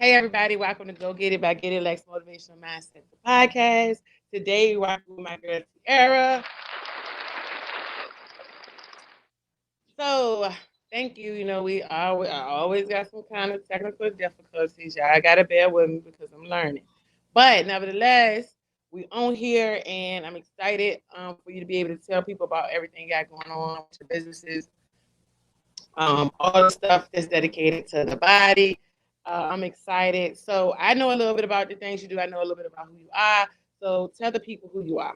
Hey everybody, welcome to Go Get It by Getitlex Motivational Mindset the podcast. Today we're working with my girl Tiara. So thank you. I always got some kind of technical difficulties. Y'all gotta bear with me because I'm learning. But nevertheless, we on here and I'm excited for you to be able to tell people about everything you got going on with your businesses, all the stuff that's dedicated to the body. I'm excited. So I know a little bit about the things you do. I know a little bit about who you are. So tell the people who you are.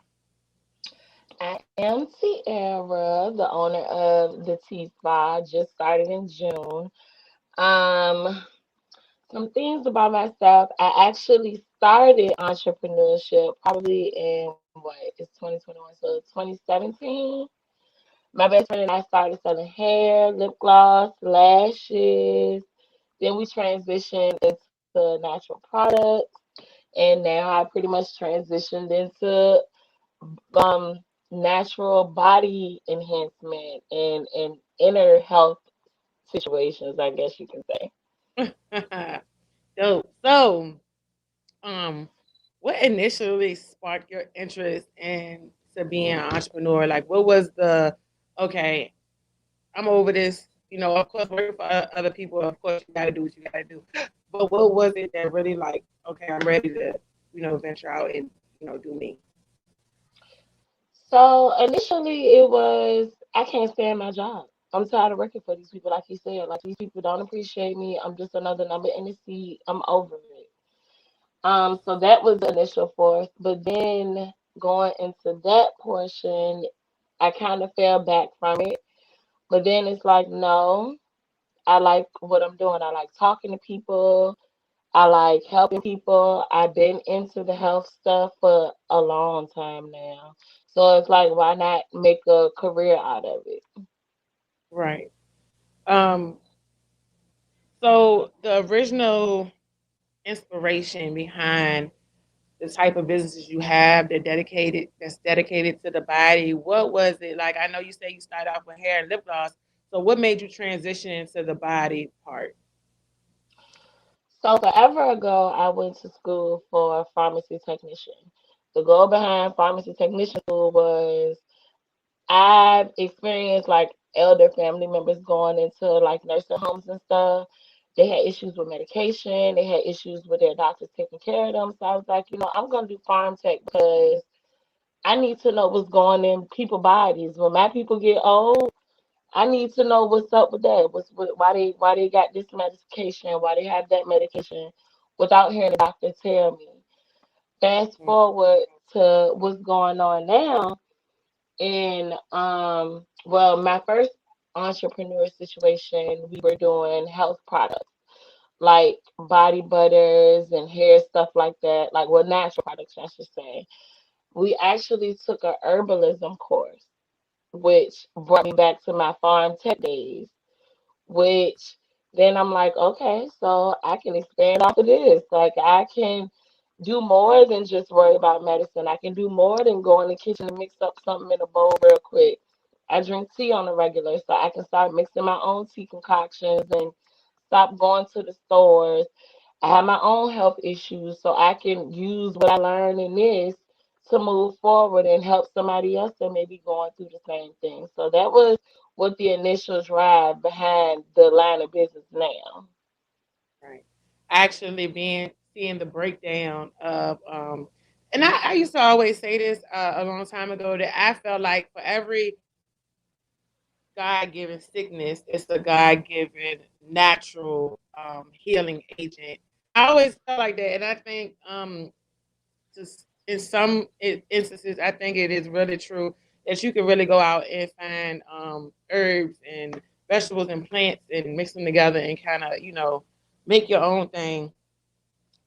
I am Tiara, the owner of the TSpa. Just started in June. Um, some things about myself. I actually started entrepreneurship probably in it's 2021, so 2017. My best friend and I started selling hair, lip gloss, lashes. Then we transitioned into natural products, and now I pretty much transitioned into um natural body enhancement and inner health situations, I guess you can say. Dope. So, um, what initially sparked your interest in to being an entrepreneur? Like, what was the okay? I'm over this. Of course, working for other people. Of course, you got to do what you got to do. But what was it that really like? Okay, I'm ready to, venture out and do me. So initially it was I can't stand my job. I'm tired of working for these people, like you said. Like these people don't appreciate me. I'm just another number in the seat. I'm over it. So that was the initial force. But then going into that portion, I kind of fell back from it. But then it's like, no, I like what I'm doing. I like talking to people. I like helping people. I've been into the health stuff for a long time now. So it's like, why not make a career out of it? Right. Um. So the original inspiration behind the type of businesses you have that's dedicated to the body. What was it like? I know you say you started off with hair and lip gloss. So what made you transition into the body part? So forever ago, I went to school for a pharmacy technician. The goal behind pharmacy technician school was I've experienced like elder family members going into like nursing homes and stuff. They had issues with medication. They had issues with their doctors taking care of them. So I was like, I'm gonna do farm tech because I need to know what's going in people's bodies. When my people get old, I need to know what's up with that. Why they got this medication, why they have that medication without hearing the doctor tell me. Fast forward to what's going on now. And well, my first entrepreneur situation, we were doing health products like body butters and hair stuff like that, like well, natural products, I should say. We actually took a herbalism course, which brought me back to my farm tech days, which then I'm like, okay, so I can expand off of this. Like I can do more than just worry about medicine. I can do more than go in the kitchen and mix up something in a bowl real quick. I drink tea on a regular, so I can start mixing my own tea concoctions and stop going to the stores. I have my own health issues, so I can use what I learned in this to move forward and help somebody else that may be going through the same thing. So that was what the initial drive behind the line of business now. Right. Actually being seeing the breakdown of and I used to always say this a long time ago that I felt like for every God given sickness, it's a God given natural healing agent. I always felt like that, and I think just in some instances, I think it is really true that you can really go out and find herbs and vegetables and plants and mix them together and kind of make your own thing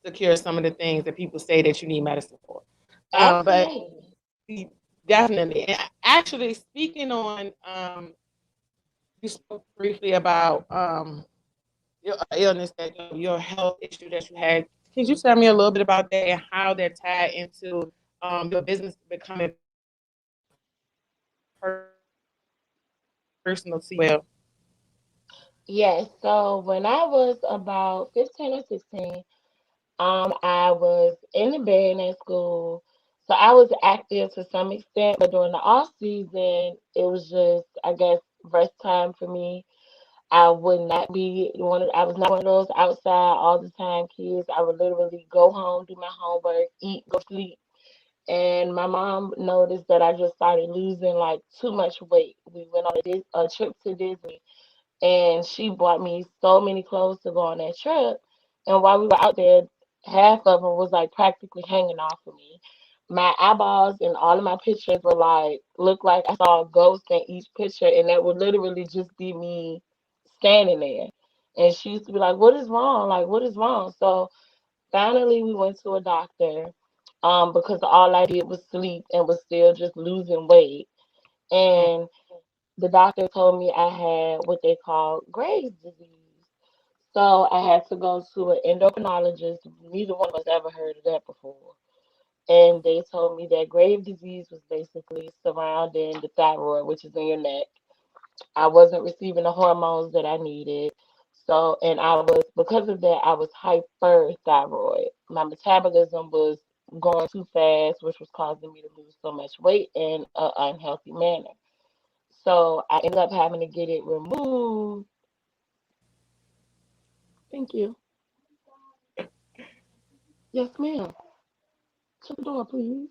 to cure some of the things that people say that you need medicine for. But Absolutely. definitely, and actually speaking on, you spoke briefly about your illness, that your health issue that you had. Can you tell me a little bit about that and how that tied into your business becoming personal to you as well? Yes. So when I was about 15 or 16, I was in the band at school. So I was active to some extent, but during the off season, it was just, I guess, rest time for me. I would not be one of, I was not one of those outside all the time kids. I would literally go home, do my homework, eat, go sleep. And my mom noticed that I just started losing like too much weight. We went on a trip to Disney, and she bought me so many clothes to go on that trip. And while we were out there, half of them was like practically hanging off of me. My eyeballs and all of my pictures were like, looked like I saw a ghost in each picture, and that would literally just be me standing there. And she used to be like, "What is wrong? Like, what is wrong?" So finally, we went to a doctor, because all I did was sleep and was still just losing weight. Mm, And the doctor told me I had what they call Graves' disease. So I had to go to an endocrinologist. Neither one of us ever heard of that before. And they told me that Graves' disease was basically surrounding the thyroid, which is in your neck. I wasn't receiving the hormones that I needed. So, and I was, because of that, I was hyperthyroid. My metabolism was going too fast, which was causing me to lose so much weight in an unhealthy manner. So I ended up having to get it removed. Thank you. Yes, ma'am. Shut the door, please.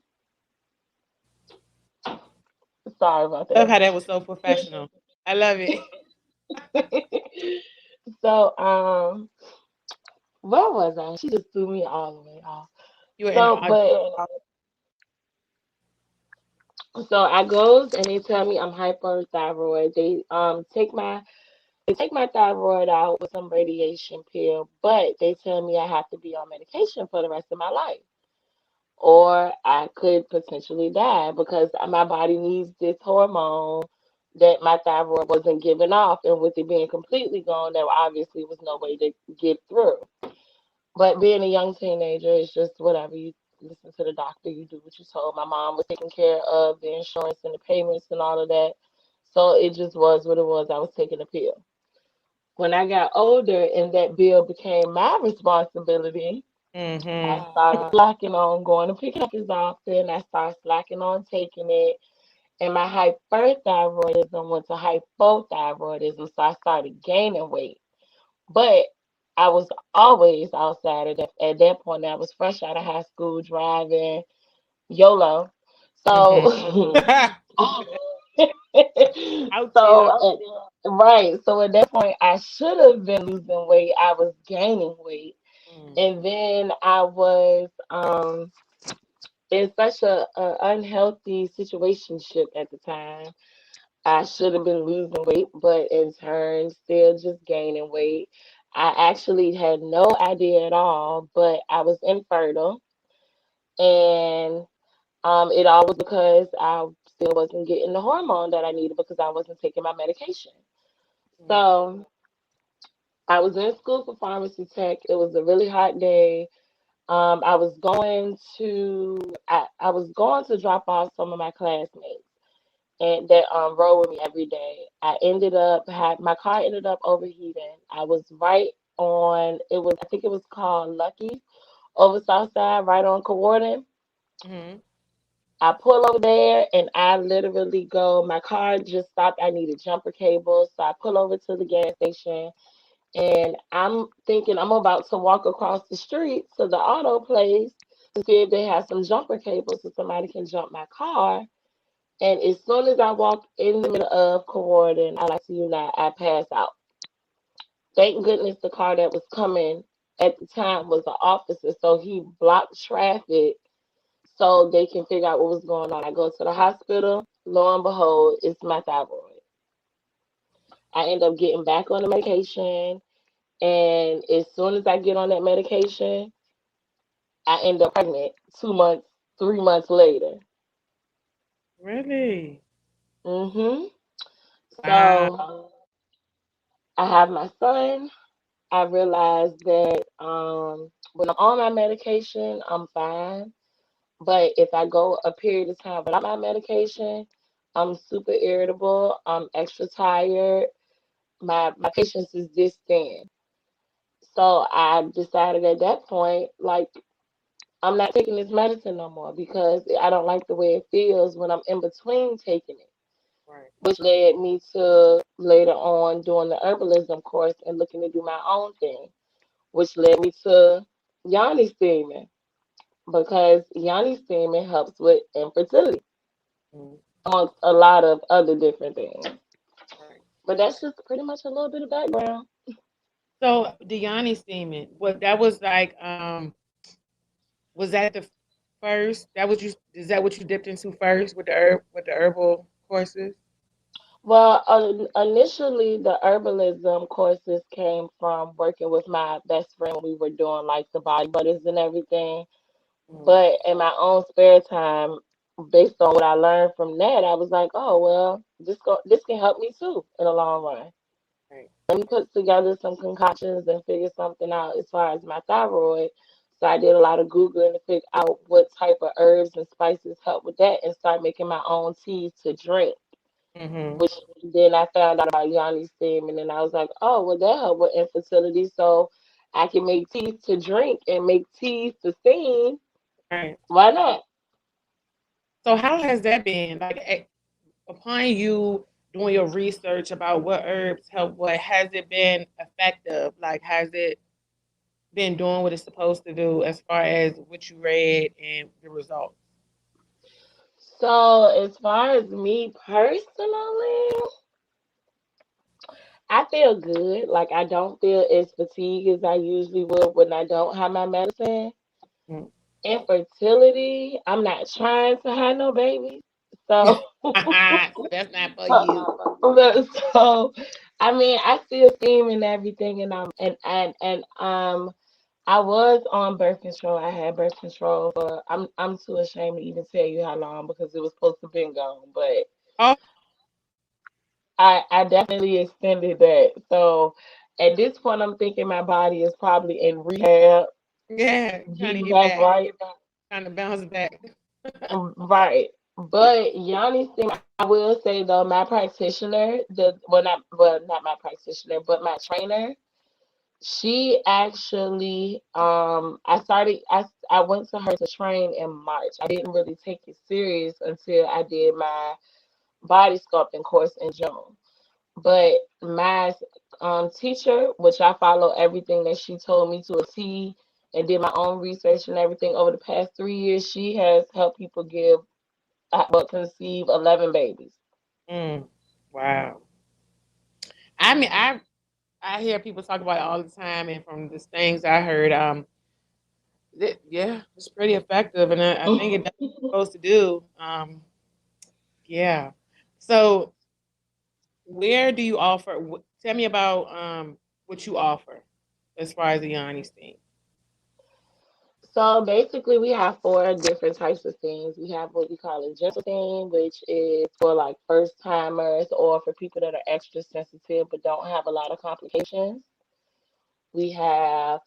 Sorry about love that. how that was so professional. I love it. So, where was I? She just threw me all the way off. You were in the So, argument. so I goes and they tell me I'm hyperthyroid. They take my thyroid out with some radiation pill, but they tell me I have to be on medication for the rest of my life, or I could potentially die because my body needs this hormone that my thyroid wasn't giving off, and with it being completely gone, there obviously was no way to get through. But being a young teenager, it's just whatever. You listen to the doctor, you do what you're told. My mom was taking care of the insurance and the payments and all of that. So it just was what it was. I was taking a pill. When I got older and that bill became my responsibility, I Mm-hmm. started slacking on going to pick it up as often. I started slacking on taking it. And my hyperthyroidism went to hypothyroidism. So I started gaining weight. But I was always outside at that point. I was fresh out of high school driving YOLO. Mm-hmm. So, Out here. so right. So at that point, I should have been losing weight. I was gaining weight, Mm. and then I was in such a unhealthy situationship at the time. I should have been losing weight, but in turn, still just gaining weight. I actually had no idea at all, but I was infertile, and it all was because I still wasn't getting the hormone that I needed because I wasn't taking my medication. Mm. So I was in school for pharmacy tech. It was a really hot day. I was going to drop off some of my classmates and that rode with me every day. My car ended up overheating. I was right on I think it was called Lucky over Southside, right on Cowarden. Mm-hmm. I pull over there and I literally go, my car just stopped. I needed jumper cables. So I pull over to the gas station and I'm thinking I'm about to walk across the street to the auto place to see if they have some jumper cables so somebody can jump my car. And as soon as I walk in the middle of Cowarden, I like to you not, I pass out. Thank goodness the car that was coming at the time was an officer, so he blocked traffic so they can figure out what was going on. I go to the hospital. Lo and behold, it's my thyroid. I end up getting back on the medication, and as soon as I get on that medication, I end up pregnant 2 months, 3 months later. Really? hmm Wow. So I have my son. I realized that when I'm on my medication, I'm fine. But if I go a period of time without my medication, I'm super irritable. I'm extra tired. my patience is this thin. So I decided at that point, like, I'm not taking this medicine no more because I don't like the way it feels when I'm in between taking it, Right. which led me to later on doing the herbalism course and looking to do my own thing, which led me to yoni steaming because yoni steaming helps with infertility, Mm, amongst a lot of other different things. right. But that's just pretty much a little bit of background. So the yoni steaming, what that was like, was that the first? That was you? Is that what you dipped into first with the herbal courses? Well, initially the herbalism courses came from working with my best friend. We were doing like the body butters and everything. Mm, But in my own spare time, based on what I learned from that, I was like, oh well, this can help me too in the long run. right. Let me put together some concoctions and figure something out as far as my thyroid. So I did a lot of Googling to figure out what type of herbs and spices help with that and start making my own teas to drink. Mm-hmm. Which then I found out about Yanni steam, and then I was like, oh, well, that help with infertility. So I can make teas to drink and make teas to steam. Right. Why not? So how has that been? Like, upon you doing your research about what herbs help, what has it been effective? Like, has it been doing what it's supposed to do as far as what you read and the results? So as far as me personally, I feel good. Like I don't feel as fatigued as I usually would when I don't have my medicine. Mm. Infertility, I'm not trying to have no babies. So, So that's not for you. so I mean, I still steam and everything, and and I was on birth control. I had birth control for I'm too ashamed to even tell you how long because it was supposed to been gone, but Oh, I definitely extended that. So at this point, I'm thinking my body is probably in rehab, yeah, trying to getting get back back, right. trying to bounce back. Right. But Yanni Steam, I will say though, my practitioner, not my practitioner, but my trainer, she actually I went to her to train in March. I didn't really take it serious until I did my body sculpting course in June. But my teacher, which I follow everything that she told me to a T and did my own research and everything over the past 3 years, she has helped people conceive 11 babies. Mm, wow. I mean, I hear people talk about it all the time, and from the things I heard, yeah, it's pretty effective, and I think it does what it's supposed to do. Yeah. So, where do you offer? Tell me about what you offer as far as the Yanni thing. So basically, we have four different types of things. We have what we call a gentle theme, which is for like first timers or for people that are extra sensitive but don't have a lot of complications. We have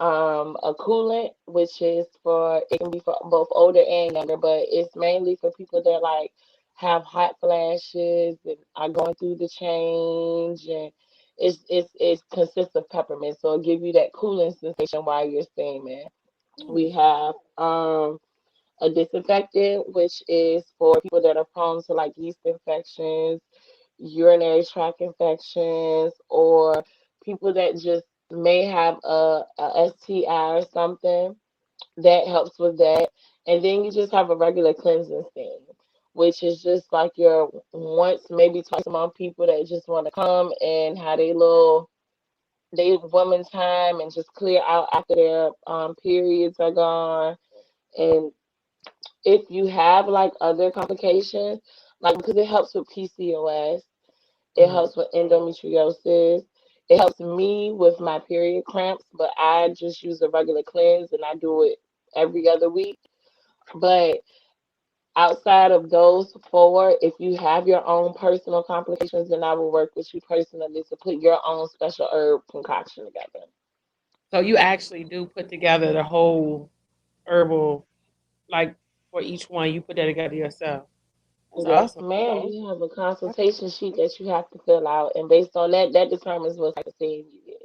a coolant, which is for it can be for both older and younger, but it's mainly for people that like have hot flashes and are going through the change, and it consists of peppermint, so it give you that cooling sensation while you're steaming. We Mm, have a disinfectant, which is for people that are prone to like yeast infections, urinary tract infections, or people that just may have a STI or something. That helps with that. And then you just have a regular cleansing steam, which is just like your once, maybe twice a month people that just want to come and have they woman time and just clear out after their periods are gone. And if you have like other complications, like because it helps with PCOS, it mm, helps with endometriosis. It helps me with my period cramps, but I just use a regular cleanse and I do it every other week. But outside of those four, if you have your own personal complications, then I will work with you personally to put your own special herb concoction together. so you actually do put together the whole herbal, like for each one, you put that together yourself. That's Yes, awesome. ma'am. You have a consultation sheet that you have to fill out, and based on that, that determines what type of steam you get.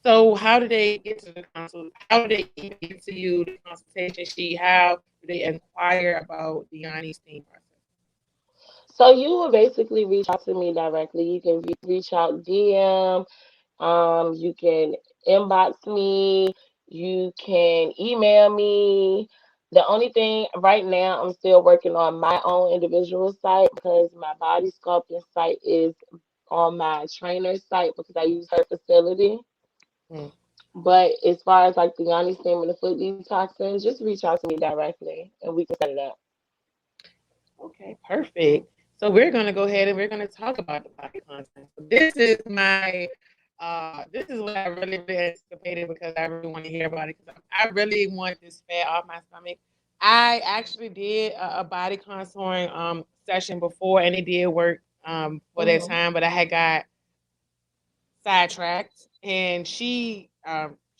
So how do they get to the consult? How do they even get to you the consultation sheet? How do they inquire about the yoni steam process? So you will basically reach out to me directly. You can reach out DM. You can inbox me. You can email me. The only thing right now, I'm still working on my own individual site because my body sculpting site is on my trainer's site because I use her facility. Hmm. But as far as like the yoni steam and the foot detoxing, just reach out to me directly and we can set it up. Okay, perfect. So we're gonna go ahead and we're gonna talk about the body content. So this is what I really really anticipated because I really want to hear about it because I really want this fat off my stomach. I actually did a body contouring session before and it did work for that Hmm. time, but I had got sidetracked and she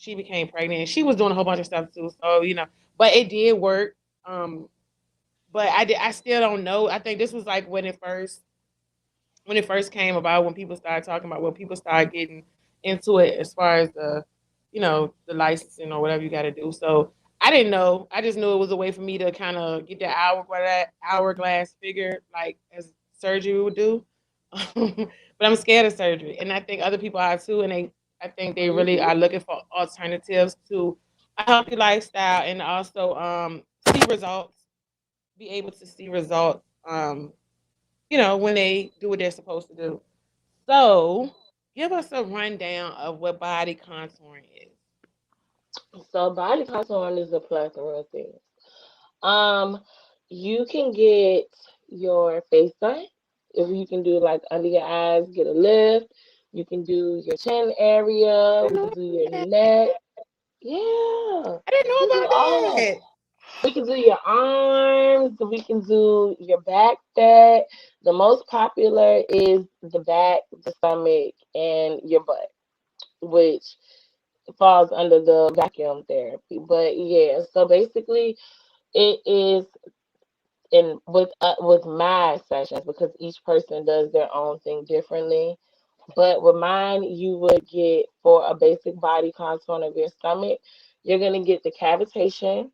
became pregnant and she was doing a whole bunch of stuff too. So, but it did work. Um but I still don't know. I think this was like when it first came about, when people started talking about, when people started getting into it as far as the licensing or whatever you got to do. So I didn't know. I just knew it was a way for me to kind of get that hourglass figure, like as surgery would do. But I'm scared of surgery, and I think other people are too. And I think they really Hmm. are looking for alternatives to a healthy lifestyle, and also see results, be able to see results. When they do what they're supposed to do. So, give us a rundown of what body contouring is. So body contouring is a plethora of things. Um, you can get your face done. If you can do like under your eyes, get a lift. You can do your chin area. I We didn't can know do your about neck. Yeah, I didn't we know do about all of that. that. We can do your arms. We can do your back fat. The most popular is the back, the stomach, and your butt, which falls under the vacuum therapy. But yeah, so basically, it is in with my sessions because each person does their own thing differently. But with mine, you would get for a basic body contour of your stomach, you're gonna get the cavitation,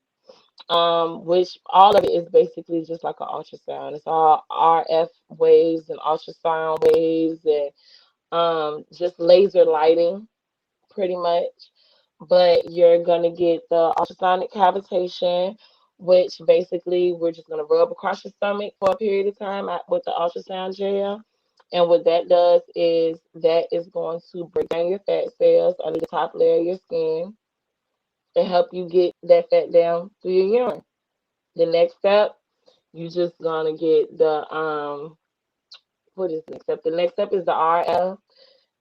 which all of it is basically just like an ultrasound. It's all RF waves and ultrasound waves and just laser lighting pretty much. But you're gonna get the ultrasonic cavitation, which basically we're just gonna rub across your stomach for a period of time with the ultrasound gel. And what that does is that is going to break down your fat cells under the top layer of your skin and help you get that fat down through your urine. The next step, you just gonna get the what is the next step? The next step is the RF,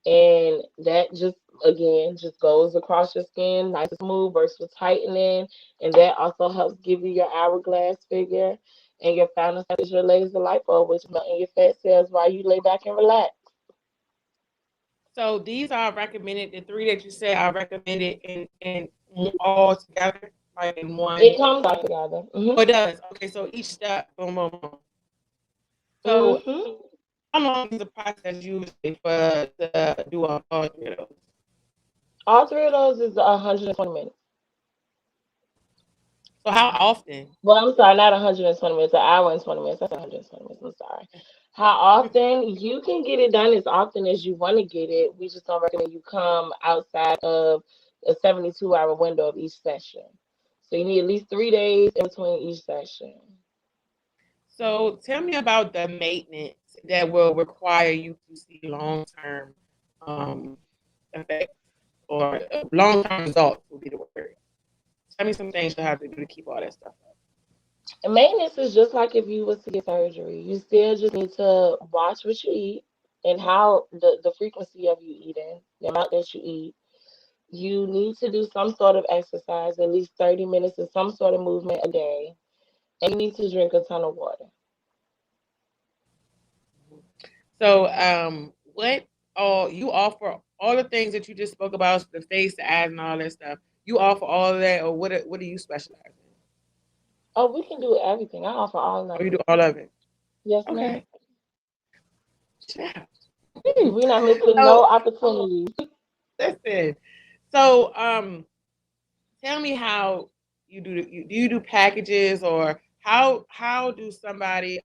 and that just again just goes across your skin, nice and smooth, works with tightening, and that also helps give you your hourglass figure. And your final step is your laser lipo, which melt in your fat cells while you lay back and relax. So these are recommended. The three that you said are recommended in all together, like in one. It comes all together. Oh, it does. Okay, so each step, boom, boom, boom. So Hmm. how long is the process usually for to do all three of those? All three of those is 120 minutes. So how often? Well, I'm sorry, not 120 minutes, an hour and 20 minutes. That's 120 minutes. I'm sorry. How often? You can get it done as often as you want to get it. We just don't recommend you come outside of a 72-hour window of each session. So you need at least 3 days in between each session. So tell me about the maintenance that will require you to see long term um, effects or long term results will be the word. Tell me some things you have to do to keep all that stuff up. And maintenance is just like if you was to get surgery. You still just need to watch what you eat and how the frequency of you eating, the amount that you eat. You need to do some sort of exercise, at least 30 minutes of some sort of movement a day. And you need to drink a ton of water. So what all you offer all the things that you just spoke about, the face, the eyes, and all that stuff. You offer all of that, or what do you specialize in? Oh, we can do everything. I offer all Or of you do it. all of it? Yes, ma'am. Okay. Yeah. We're not missing So no opportunities. listen. So tell me how you do. Do you do packages, or how do somebody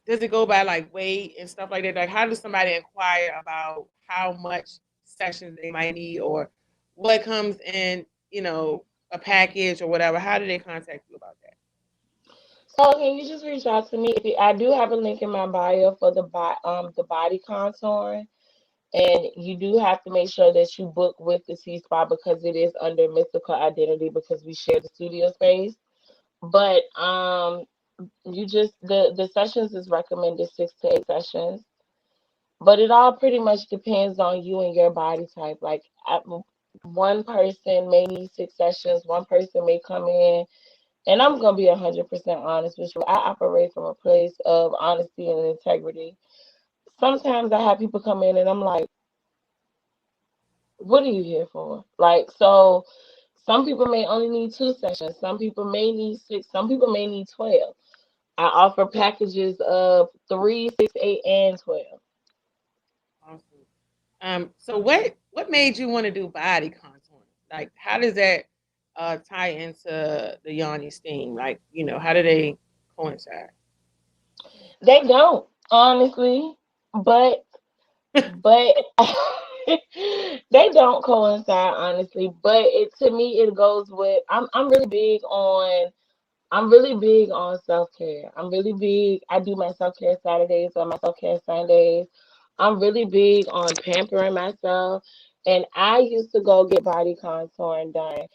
does it go by like weight and stuff like that? Like, how does somebody inquire about how much sessions they might need, or what comes in, a package or whatever? How do they contact you about that? So can you just reach out to me? I do have a link in my bio for the body contour, and you do have to make sure that you book with the TSpa because it is under mystical identity because we share the studio space. But you just the sessions is recommended 6 to 8 sessions, but it all pretty much depends on you and your body type. Like one person may need 6 sessions, one person may come in, and I'm gonna be 100% honest with you. I operate from a place of honesty and integrity. Sometimes I have people come in and I'm like, what are you here for? Like, so some people may only need 2 sessions, some people may need 6, some people may need 12. I offer packages of 3, 6, 8, and 12. Awesome. So what made you want to do body contouring? Like, how does that tie into the yoni steam? Like, how do they coincide? They don't, honestly, but they don't coincide, honestly. But it to me it goes with I'm really big on self care. I'm really big. I do my self care Saturdays or my self care Sundays. I'm really big on pampering myself. And I used to go get body contouring done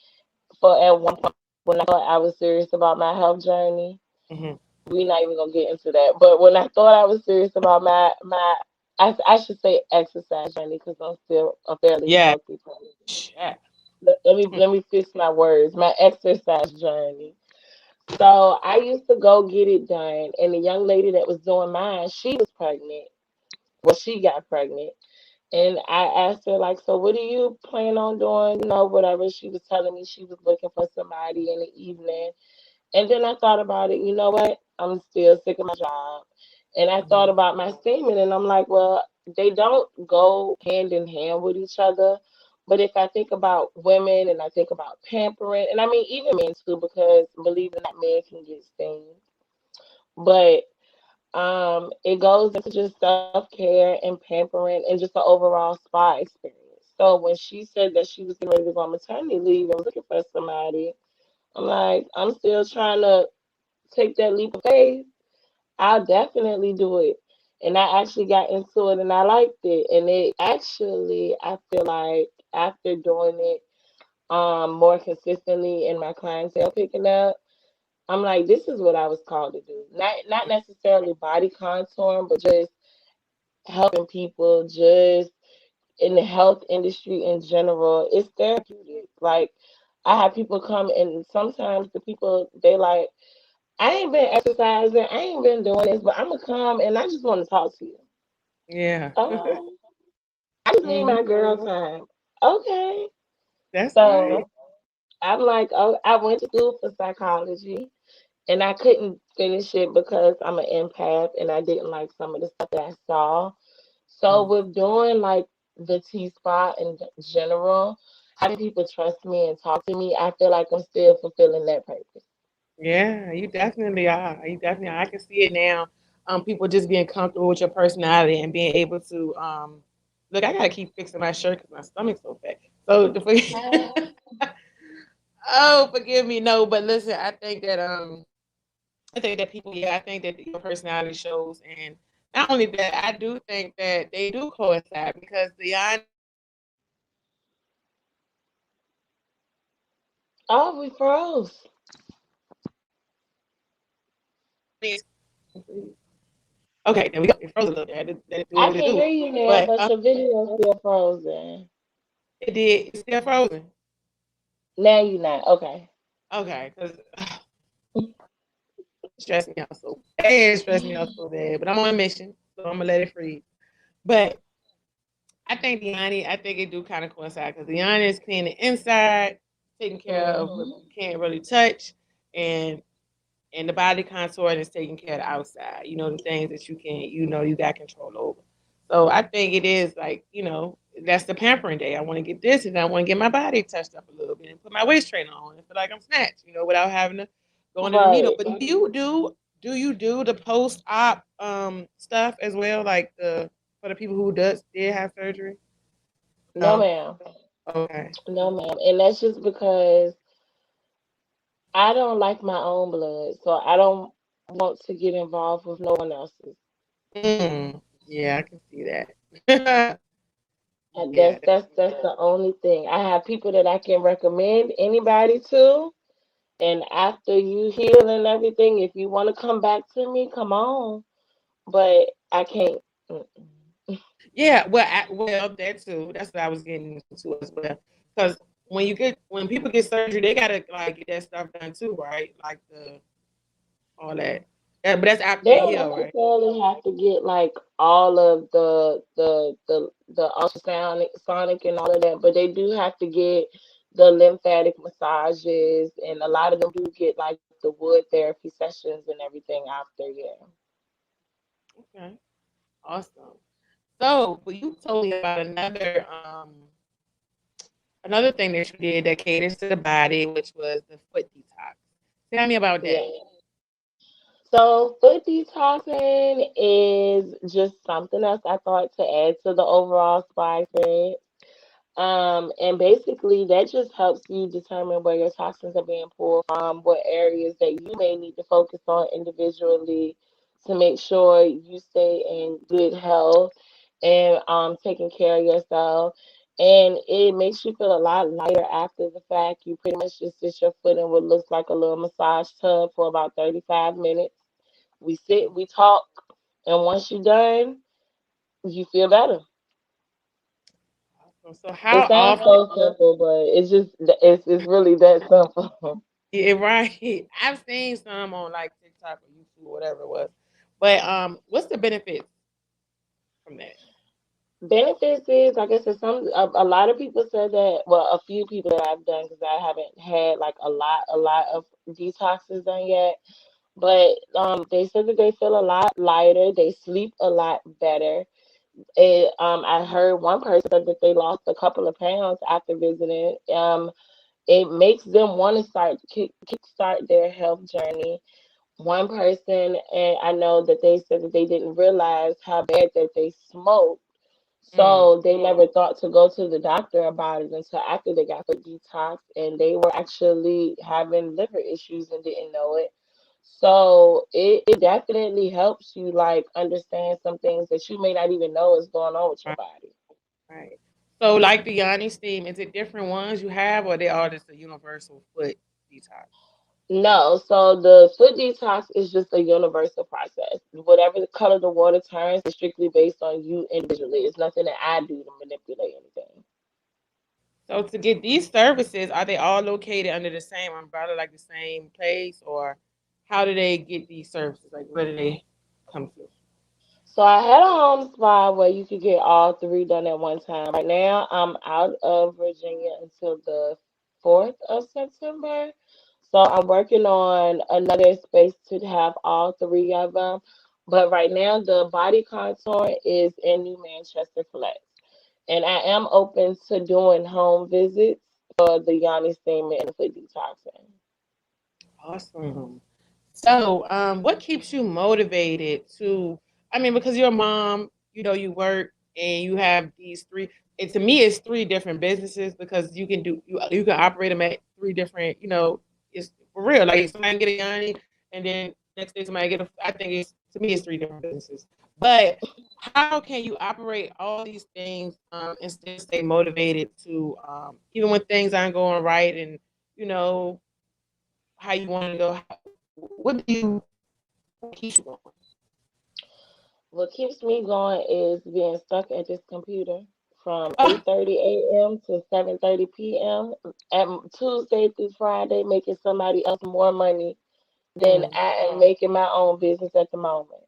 for at one point when I thought I was serious about my health journey. Hmm. We're not even gonna get into that. But when I thought I was serious about my I should say exercise journey because I'm still a fairly Yeah. healthy person. Yeah. Let me fix my words. My exercise journey. So I used to go get it done, and the young lady that was doing mine, she was pregnant. Well, she got pregnant, and I asked her like, "So what do you plan on doing?" Whatever. She was telling me she was looking for somebody in the evening, and then I thought about it. You know what? I'm still sick of my job, and I thought Hmm. about my steaming, and I'm like, well, they don't go hand in hand with each other. But if I think about women and I think about pampering, and I mean even men too, because believe it or not, men can get steamed. But it goes into just self care and pampering and just an overall spa experience. So when she said that she was getting ready to go on maternity leave and was looking for somebody, I'm like, I'm still trying to take that leap of faith. I'll definitely do it. And I actually got into it and I liked it. And it actually, I feel like after doing it more consistently and my clientele picking up, I'm like, this is what I was called to do. Not necessarily body contouring, but just helping people, just in the health industry in general. It's therapeutic. Like I have people come and sometimes the people they like, I ain't been exercising, I ain't been doing this, but I'm gonna come and I just want to talk to you. Yeah. Oh, I just need Hmm. my girl time. Okay. That's right. So I'm like, oh, I went to school for psychology and I couldn't finish it because I'm an empath and I didn't like some of the stuff that I saw. So Mhm. with doing like the T spot in general, having people trust me and talk to me, I feel like I'm still fulfilling that purpose. Yeah, you definitely are. You definitely are. I can see it now. People just being comfortable with your personality and being able to look. I gotta keep fixing my shirt because my stomach's so fat. So oh, forgive me. No, but listen, I think that people, yeah, I think that your personality shows, and not only that, I do think that they do coincide because the Oh, we froze. honest. Okay, there we go. It froze a little bit. That do I what it can do, hear you now, but but your video is still frozen. it did. It's still frozen. Now you're not. Okay. Okay, because stress me out so bad, stress me out so bad. But I'm on a mission, so I'm gonna let it freeze. But I think the Yanni, I think it do kind of coincide because the Yanni is clean the inside, taking care of what Hmm. you can't really touch, and and the body contouring is taking care of the outside. The things that you can, you got control over. So I think it is like, that's the pampering day. I want to get this, and I want to get my body touched up a little bit and put my waist trainer on and feel like I'm snatched, without having to go under the needle. Right. But do you do the post op stuff as well, like the for the people who did have surgery? No, No. ma'am. Okay. No, ma'am. And that's just because I don't like my own blood, so I don't want to get involved with no one else's. Yeah, I can see that. And Yeah. that's the only thing. I have people that I can recommend anybody to, and after you heal and everything, if you want to come back to me, come on. But I can't. Mm-mm. Yeah, well, that too. That's what I was getting into too as well. Because when people get surgery, they gotta like get that stuff done too, right? Like the all that. Yeah, but that's after They they don't heal, right? necessarily have to get like all of the ultrasonic sonic and all of that, but they do have to get the lymphatic massages, and a lot of them do get like the wood therapy sessions and everything after. Yeah. Okay, awesome. So, but you told me about another thing that you did that caters to the body, which was the foot detox. Tell me about that. Yeah. So foot detoxing is just something else I thought to add to the overall spa experience. And basically that just helps you determine where your toxins are being pulled from, what areas that you may need to focus on individually to make sure you stay in good health and taking care of yourself. And it makes you feel a lot lighter after the fact. You pretty much just sit your foot in what looks like a little massage tub for about 35 minutes. We sit, we talk, and once you're done, you feel better. Awesome. So, It how sounds often? so simple, but it's really that simple. Yeah, right. I've seen some on like TikTok or YouTube, or whatever it was. But what's the benefits from that? Benefits is, like I said, a lot of people said that. Well, a few people that I've done because I haven't had like a lot of detoxes done yet. But they said that they feel a lot lighter. They sleep a lot better. I heard one person said that they lost a couple of pounds after visiting. It makes them want to kickstart their health journey. One person, and I know that they said that they didn't realize how bad that they smoked, Mm, so they never thought to go to the doctor about it until after they got the detox, and they were actually having liver issues and didn't know it. So it definitely helps you like understand some things that you may not even know is going on with your right, body. right. So, like the yoni steam, is it different ones you have, or they all just a universal foot detox? No, so the foot detox is just a universal process. Whatever the color the water turns is strictly based on you individually. It's nothing that I do to manipulate anything. So, to get these services, are they all located under the same umbrella, like the same place, or how do they get these services? Like, where do they come to? So I had a home spa where you could get all three done at one time. Right now, I'm out of Virginia until the 4th of September. So I'm working on another space to have all three of them. But right now, the body contour is in New Manchester Flex. And I am open to doing home visits for the yoni steaming and the foot detoxing. Awesome. So, what keeps you motivated to? I mean, because you're a mom, you work and you have these three. And to me, it's three different businesses because you can operate them at three different. It's for real. Like somebody can get a Yanni, and then next day somebody get a. I think it's to me, it's three different businesses. But how can you operate all these things and still stay motivated to even when things aren't going right and you know how you want to go? What do you what keeps you going? What keeps me going is being stuck at this computer from Oh, 8:30 a.m. to 7:30 p.m. at Tuesday through Friday, making somebody else more money than mm, I am making my own business at the moment.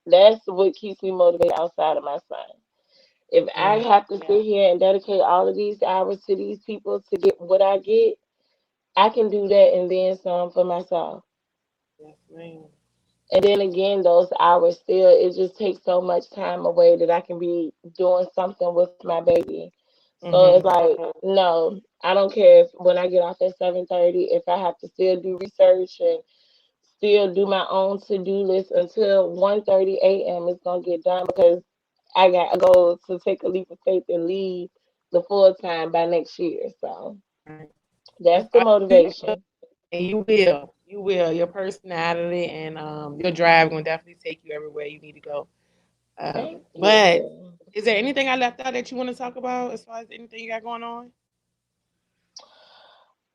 That's what keeps me motivated outside of my son. If I yeah, have to sit here and dedicate all of these hours to these people to get what I get, I can do that and then some for myself. Yes, ma'am. And then again, those hours still, it just takes so much time away that I can be doing something with my baby. So it's Mm-hmm. like, no, I don't care if when I get off at 7:30, if I have to still do research and still do my own to-do list until 1:30 a.m. It's gonna get done because I got a goal to take a leap of faith and leave the full time by next year. So Right. that's That's the all you do. motivation. And you will. You will. Your personality and your drive gonna definitely take you everywhere you need to go. Thank But you. is there anything I left out that you want to talk about as far as anything you got going on?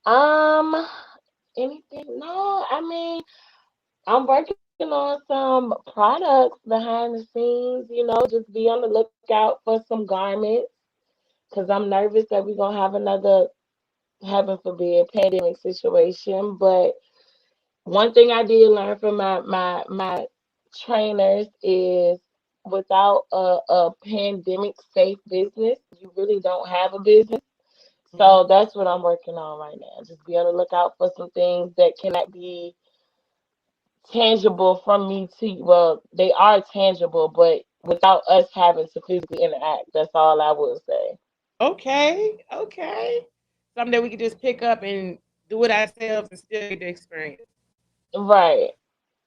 Um, anything? No, I mean, I'm working on some products behind the scenes, just be on the lookout for some garments because I'm nervous that we're going to have another, heaven forbid, pandemic situation. But one thing I did learn from my trainers is without a pandemic safe business, you really don't have a business. Hmm. So that's what I'm working on right now. Just be on the lookout for some things that cannot be tangible from me to you. Well, they are tangible, but without us having to physically interact. That's all I will say. Okay, okay. Someday we could just pick up and do it ourselves and still get the experience. Right.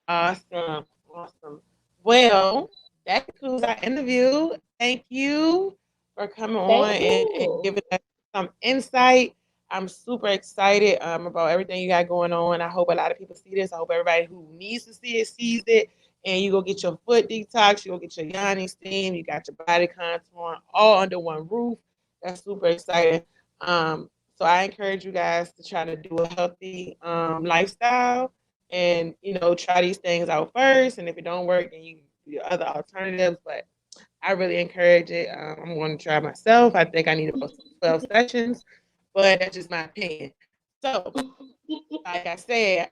Awesome, awesome. Well, that concludes our interview. Thank you for coming on Thank and you. giving us some insight. I'm super excited about everything you got going on. I hope a lot of people see this. I hope everybody who needs to see it sees it. And you go get your foot detox, you go get your yoni steam, you got your body contour all under one roof. That's super exciting. So I encourage you guys to try to do a healthy lifestyle and try these things out first, and if it don't work then you do other alternatives, but I really encourage it. I'm going to try myself. I think I need about 12 sessions, but that's just my opinion. So like I said,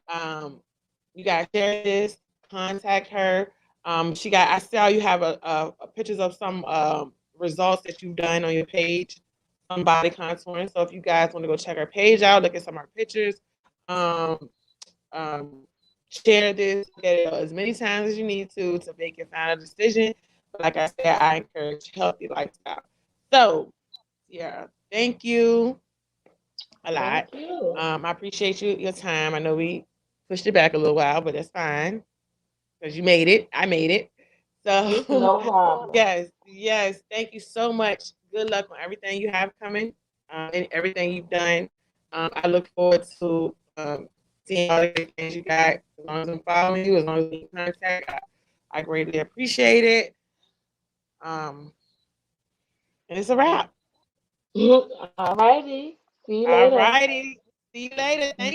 you guys share this, contact her. I saw you have a pictures of some results that you've done on your page, some body contouring. So if you guys want to go check her page out, look at some of her pictures. um, um, Share this, look at it as many times as you need to make your final decision. But like I said, I encourage healthy lifestyle. So, yeah, thank you a Thank lot. you. I appreciate your time. I know we pushed it back a little while, but that's fine because you made it. I made it. So, No problem. yes, yes, thank you so much. Good luck on everything you have coming and everything you've done. I look forward to seeing all the great things you got. As long as I'm following you, as long as we in contact, I greatly appreciate it. Um, and it's a wrap. All righty. See you All later. righty. See you later. Thank